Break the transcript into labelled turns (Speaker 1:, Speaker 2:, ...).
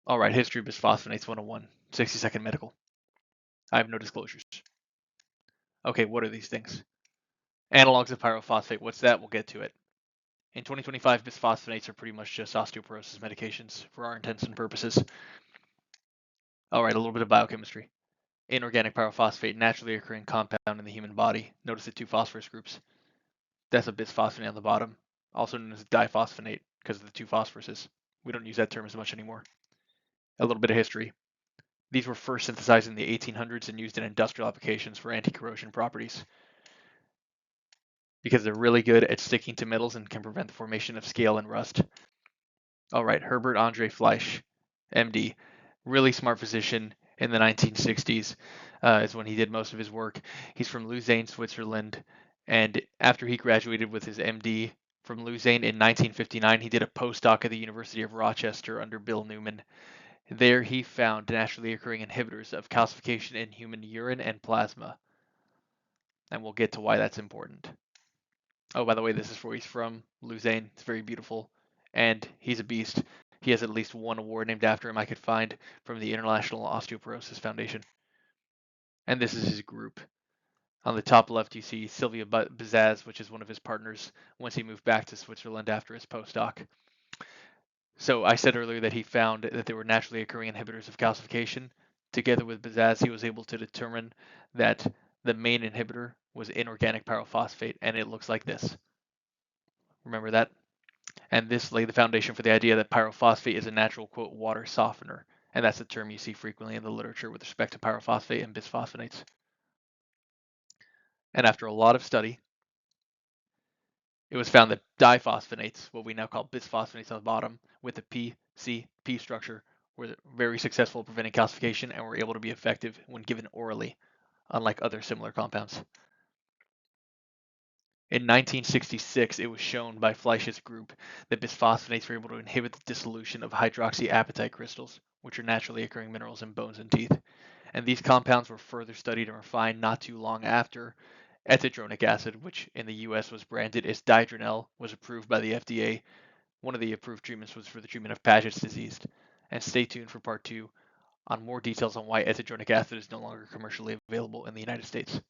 Speaker 1: All right, history of bisphosphonates 101, 60-second medical. I have no disclosures. Okay, what are these things? Analogs of pyrophosphate, what's that? We'll get to it. In 2025, bisphosphonates are pretty much just osteoporosis medications for our intents and purposes. All right, a little bit of biochemistry. Inorganic pyrophosphate, naturally occurring compound in the human body. Notice the two phosphorus groups. That's a bisphosphonate on the bottom, also known as diphosphonate because of the two phosphoruses. We don't use that term as much anymore. A little bit of history. These were first synthesized in the 1800s and used in industrial applications for anti-corrosion properties because they're really good at sticking to metals and can prevent the formation of scale and rust. All right, Herbert Andre Fleisch, MD, really smart physician in the 1960s is when he did most of his work. He's from Lausanne, Switzerland, and after he graduated with his MD from Lausanne in 1959, he did a postdoc at the University of Rochester under Bill Newman. There he found naturally occurring inhibitors of calcification in human urine and plasma, and we'll get to why that's important. Oh, by the way, this is where he's from, Lausanne. It's very beautiful, and he's a beast. He has at least one award named after him I could find from the International Osteoporosis Foundation. And this is his group. On the top left, you see Sylvia Bazaz, which is one of his partners once he moved back to Switzerland after his postdoc. So I said earlier that he found that there were naturally occurring inhibitors of calcification. Together with Bazaz, he was able to determine that the main inhibitor was inorganic pyrophosphate, and it looks like this. Remember that? And this laid the foundation for the idea that pyrophosphate is a natural, quote, water softener. And that's a term you see frequently in the literature with respect to pyrophosphate and bisphosphonates. And after a lot of study, it was found that diphosphonates, what we now call bisphosphonates on the bottom, with the P-C-P structure, were very successful at preventing calcification and were able to be effective when given orally, unlike other similar compounds. In 1966, it was shown by Fleisch's group that bisphosphonates were able to inhibit the dissolution of hydroxyapatite crystals, which are naturally occurring minerals in bones and teeth. And these compounds were further studied and refined not too long after etidronic acid, which in the US was branded as Didronel, was approved by the FDA. One of the approved treatments was for the treatment of Paget's disease. And stay tuned for part 2 on more details on why etidronic acid is no longer commercially available in the United States.